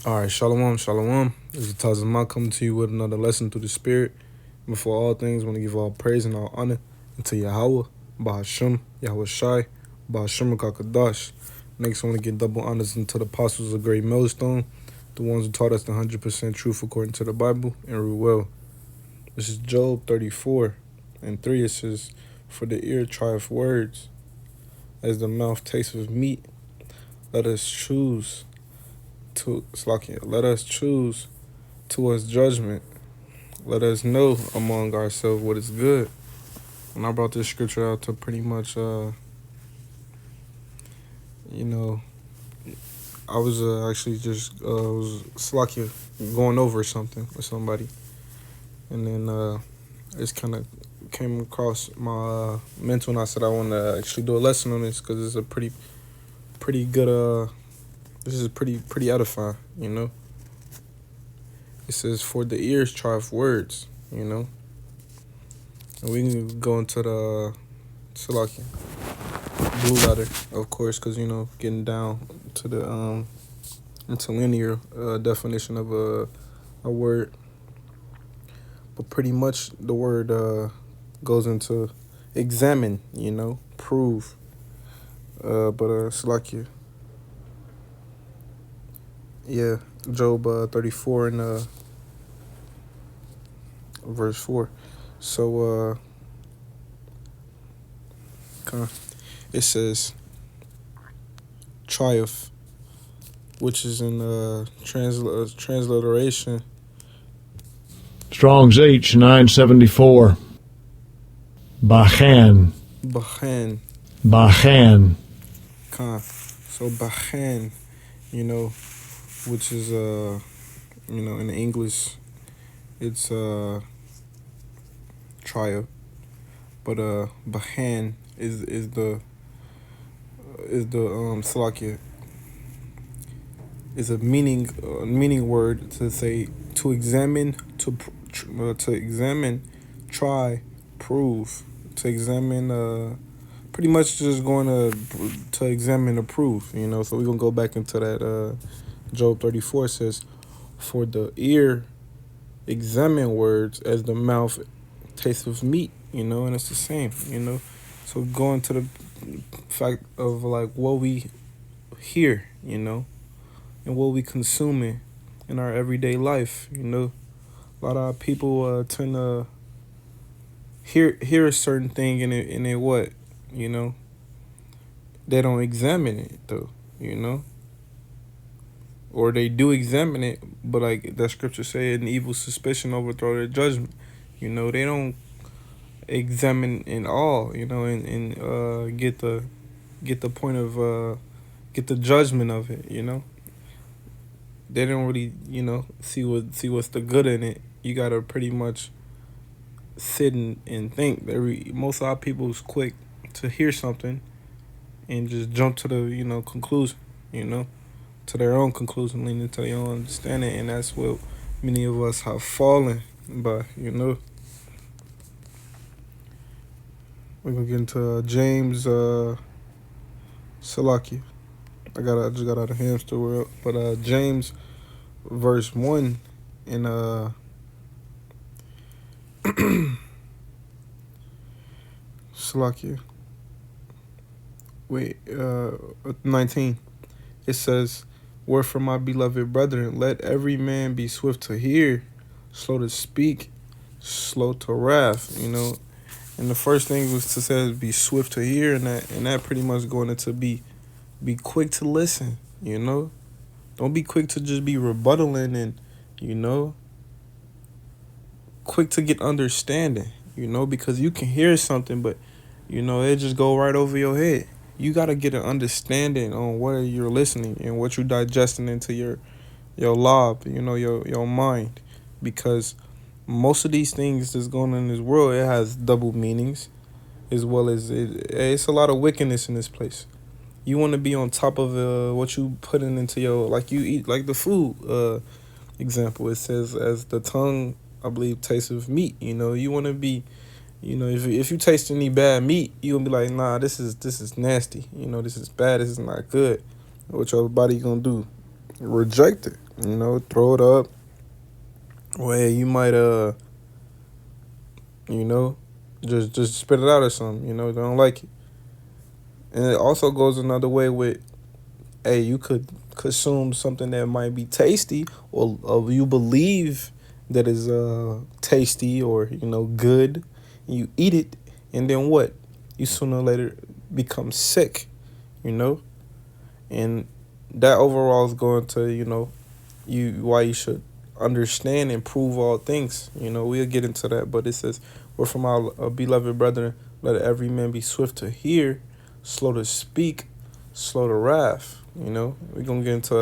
All right, shalom, shalom. This is Tazama coming to you with another lesson through the Spirit. Before all things, I want to give all praise and all honor unto Yahweh, Bahashim, Yahweh Shai, Bahashim Kakadash. Next, I want to give double honors unto the apostles of Great Millstone, the ones who taught us the 100% truth according to the Bible, and Ruel. This is Job 34 and 3. It says, "For the ear trieth words, as the mouth tasteth meat. Let us choose let us choose to us judgment. Let us know among ourselves what is good." And I brought this scripture out to pretty much, you know, I was actually just was Slakia going over something with somebody, and then it's kind of came across my mental, and I said I want to actually do a lesson on this because it's a pretty good. This is pretty edifying, you know. It says, "For the ears trieth words," you know, and we can go into the Salakia blue letter, of course, because getting down to the interlinear definition of a word, but pretty much the word goes into examine, prove. But Salakia, yeah, Job 34 and verse 4. So it says triumph, which is in transliteration. Strong's H 974. Bachan. Bachan. Bachan. So Bachan, which is in English it's triumph, but Bachan is the Salakia is a meaning word to say to examine, to examine, try, prove, to examine, pretty much just going to examine or prove, so we're gonna go back into that. Job 34 says, "For the ear examine words as the mouth tasteth meat," and it's the same, so going to the fact of like what we hear, and what we consuming in our everyday life, a lot of people tend to hear a certain thing and it what, they don't examine it though, or they do examine it, but like that scripture say, an evil suspicion overthrow their judgment. They don't examine in all, and get the point of get the judgment of it, They don't really, see what's the good in it. You gotta pretty much sit and think. Most of our people's quick to hear something and just jump to the conclusion, to their own conclusion, leaning to their own understanding, and that's what many of us have fallen by. We're gonna get into James Salaki. I just got out of hamster world, but James verse 1 in Salaki. Wait, 19. It says, "Wherefore, my beloved brethren, let every man be swift to hear, slow to speak, slow to wrath." And the first thing was to say be swift to hear, and that pretty much going into be quick to listen. Don't be quick to just be rebuttaling and quick to get understanding. Because you can hear something, but it just go right over your head. You gotta get an understanding on what you're listening and what you're digesting into your lob, your mind, because most of these things that's going on in this world, it has double meanings, as well as it's a lot of wickedness in this place. You want to be on top of what you putting into your, like you eat, like the food example. It says, as the tongue, I believe, tastes of meat. You want to be, if you taste any bad meat, you gonna be like, nah, this is nasty. This is bad. This is not good. What your body gonna do? Reject it. throw it up. Well, you might you know, just spit it out or something. Don't like it. And it also goes another way with, hey, you could consume something that might be tasty, or you believe that is tasty or good. And you eat it, and then what? You sooner or later become sick. You know, and that overall is going to you why you should understand and prove all things. We'll get into that, but it says, "We're from our beloved brethren, let every man be swift to hear, slow to speak, slow to wrath." We're gonna get into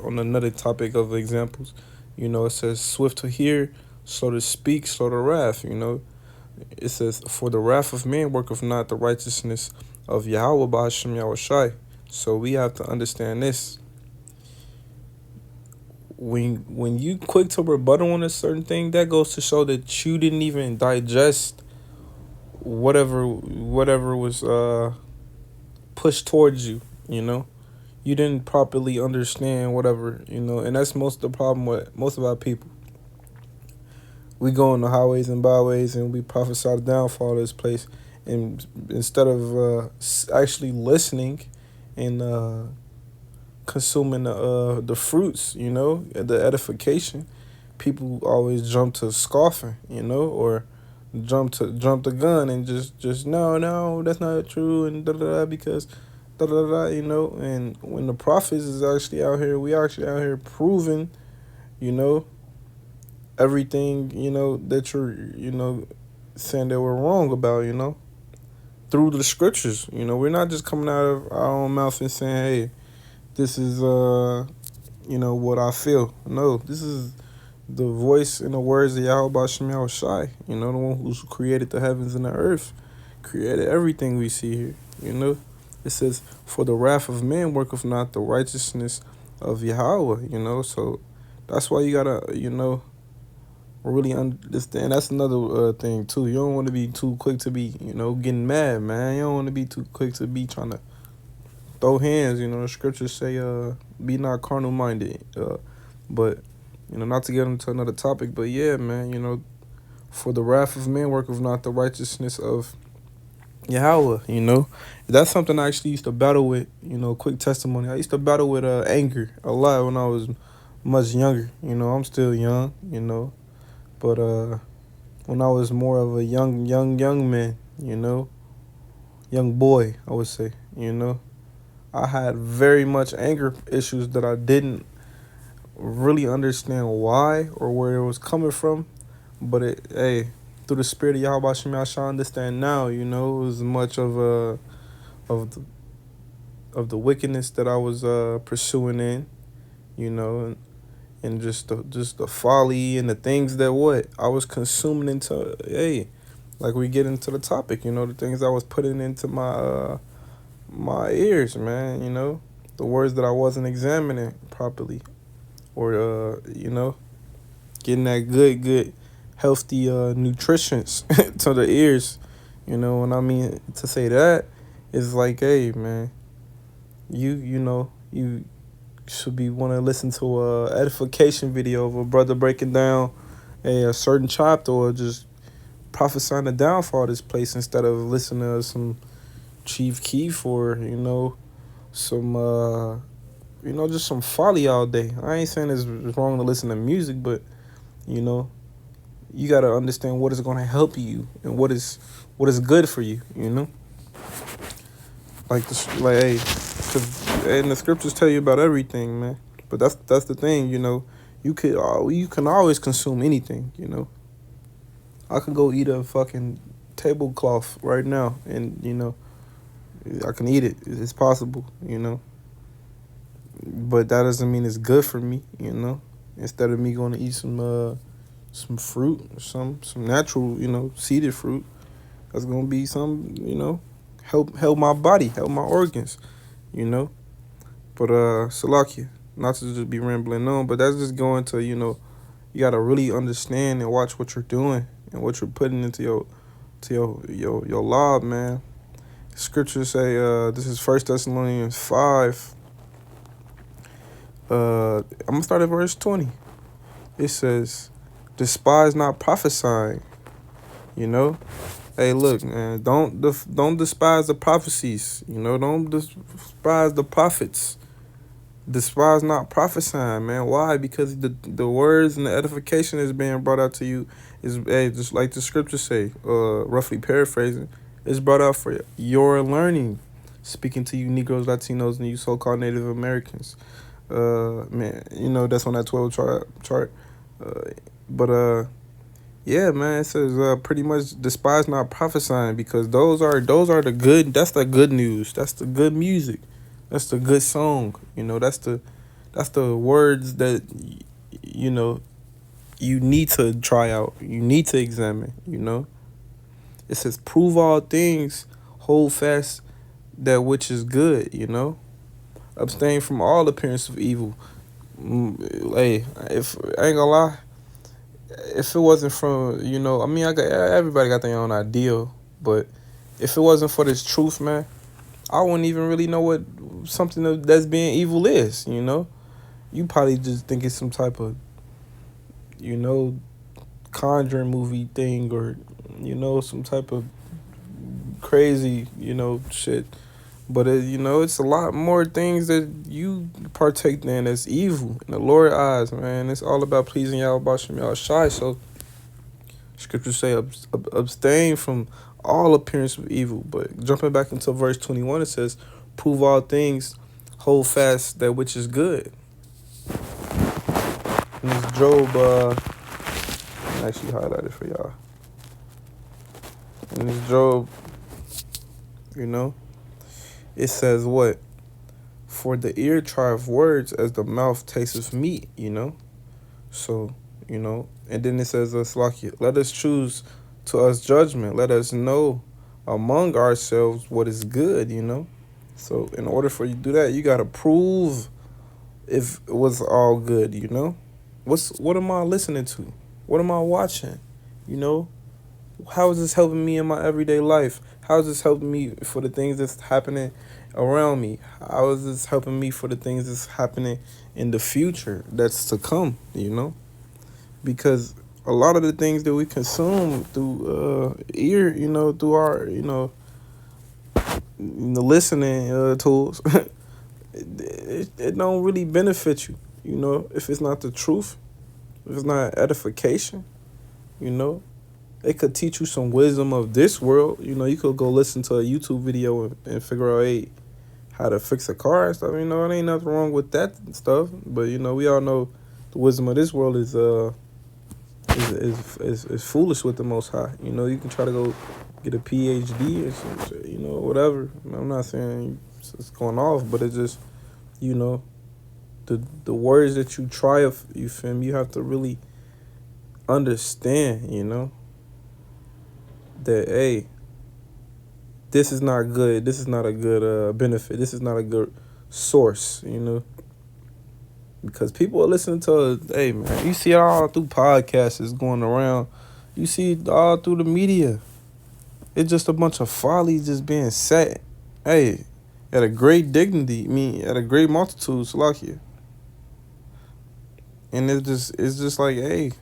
on another topic of examples. It says, "Swift to hear, slow to speak, slow to wrath." It says, "For the wrath of man worketh not the righteousness of Yahweh by Hashem Yahushai." So we have to understand this. When you quick to rebuttal on a certain thing, that goes to show that you didn't even digest whatever was pushed towards you. You didn't properly understand whatever. And that's most of the problem with most of our people. We go on the highways and byways and we prophesy the downfall of this place, and instead of actually listening and consuming the fruits, the edification, people always jump to scoffing, or jump the gun and just no, that's not true, and da da da, because da da da, and when the prophets is actually out here, we actually out here proving, everything, that you're, saying that we're wrong about, through the scriptures. We're not just coming out of our own mouth and saying, hey, this is what I feel. No, this is the voice and the words of Yahweh Shem Yahushai, the one who's created the heavens and the earth, created everything we see here. It says, "For the wrath of man worketh not the righteousness of Yahweh." So that's why you gotta really understand. That's another thing too. You don't want to be too quick to be getting mad, man. You don't want to be too quick to be trying to throw hands. The scriptures say, be not carnal minded. But, not to get into another topic, but yeah, man, for the wrath of man worketh not the righteousness of Yahweh. That's something I actually used to battle with. Quick testimony. I used to battle with anger a lot when I was much younger. I'm still young, but when I was more of a young man, young boy, I would say, I had very much anger issues that I didn't really understand why or where it was coming from. But through the spirit of Yahweh Shem Yahshua, I understand now. It was much of the wickedness that I was pursuing in, and just the folly and the things that I was consuming into. Like we get into the topic, the things I was putting into my ears, man. The words that I wasn't examining properly, or getting that good healthy nutritions to the ears. When I mean to say that, it's like, hey, man, you should be want to listen to a edification video of a brother breaking down a certain chapter, or just prophesying the downfall of this place, instead of listening to some Chief Keef or some just some folly all day. I ain't saying it's wrong to listen to music, but you gotta understand what is going to help you and what is good for you. Like hey, and the scriptures tell you about everything, man. But that's the thing, you can always consume anything. I could go eat a fucking tablecloth right now, and I can eat it. It's possible, but that doesn't mean it's good for me. Instead of me going to eat some fruit, some natural, seeded fruit, that's gonna be some, help my body, help my organs, But Salakia, not to just be rambling on, but that's just going to, you gotta really understand and watch what you're doing and what you're putting into your lob, man. Scriptures say, this is 1 Thessalonians 5, I'm gonna start at verse 20. It says, "Despise not prophesying." You know, hey, look, man, don't despise the prophecies. You know, don't despise the prophets. Despise not prophesying, man. Why? Because the words and the edification is being brought out to you is, hey, just like the scriptures say, roughly paraphrasing, is brought out for your learning. Speaking to you Negroes, Latinos, and you so-called Native Americans. Man, you know that's on that 12 chart. But yeah, man, it says pretty much despise not prophesying, because those are the good. That's the good news. That's the good music. That's the good song. You know, that's the words that you know you need to try out. You need to examine. You know, it says prove all things, hold fast that which is good. You know, abstain from all appearance of evil. Hey, if I ain't gonna lie, if it wasn't from, you know, I mean, everybody got their own ideal, but if it wasn't for this truth, man, I wouldn't even really know what something that's being evil is. You know, you probably just think it's some type of, you know, Conjuring movie thing, or you know, some type of crazy, you know, shit. But you know, it's a lot more things that you partake in that's evil in the Lord's eyes, man. It's all about pleasing y'all, Bashim y'all shy. So scriptures say abstain from all appearance of evil. But jumping back into verse 21, it says, prove all things, hold fast that which is good. And this Job, I actually highlighted for y'all. And this Job, you know, it says what? For the ear trieth words as the mouth tasteth meat, you know? So, you know, and then it says, let us choose to us judgment. Let us know among ourselves what is good, you know? So in order for you to do that, you got to prove if it was all good, you know? What am I listening to? What am I watching? You know? How is this helping me in my everyday life? How is this helping me for the things that's happening around me? How is this helping me for the things that's happening in the future that's to come, you know? Because a lot of the things that we consume through ear, you know, through our, you know, the listening tools, it don't really benefit you, you know, if it's not the truth, if it's not edification, you know. It could teach you some wisdom of this world. You know, you could go listen to a YouTube video and figure out, hey, how to fix a car and stuff. You know, it ain't nothing wrong with that stuff. But, you know, we all know the wisdom of this world is foolish with the Most High. You know, you can try to go get a PhD or some, you know, whatever. I'm not saying it's going off, but it's just, you know, the words that you try, you feel me, you have to really understand, you know, that, hey, this is not good. This is not a good benefit. This is not a good source, you know. Because people are listening to, hey, man, you see it all through podcasts is going around. You see it all through the media. It's just a bunch of folly just being said, hey, at a great dignity, at a great multitude, Salakia. And it's just like, hey,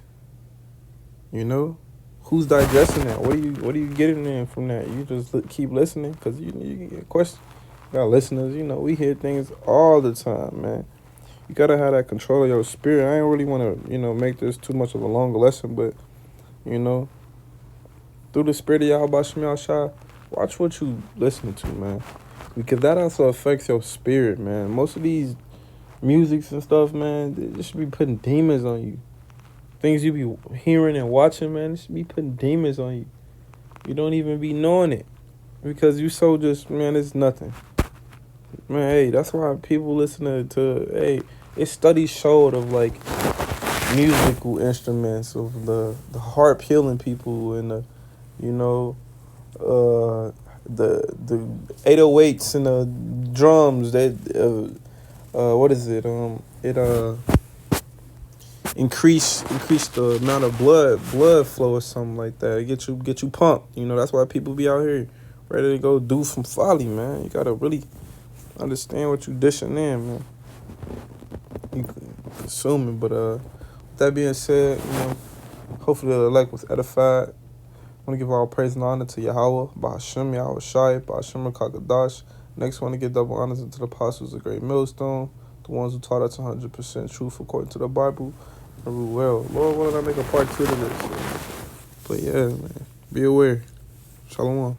you know, who's digesting that? What are you getting in from that? You just keep listening, because you can get questions. You got listeners, you know, we hear things all the time, man. You gotta have that control of your spirit. I ain't really want to, you know, make this too much of a longer lesson, but, you know, through the spirit of Yahweh Shem Yahshua, watch what you listening to, man, because that also affects your spirit, man. Most of these musics and stuff, man, they should be putting demons on you. Things you be hearing and watching, man, it should be putting demons on you. You don't even be knowing it, because you so just, man, it's nothing. Man, hey, that's why people listening to, hey, it's studies showed of, like, musical instruments, of the harp healing people, and the, you know, the 808s and the drums that, what is it? It increase the amount of blood flow or something like that. It get you pumped. You know, that's why people be out here ready to go do from folly, man. You gotta really understand what you dishing in, man. you consume it. But with that being said, hopefully the elect was edified. I want to give all praise and honor to Yahweh, Bahashem, Yahweh Shai, Bahashem Kakadash. Next, I want to give double honors to the apostles of Great Millstone, the ones who taught us 100% truth according to the Bible. And rule well. Lord, why don't I make a part 2 to this? But yeah, man, be aware. Shalom.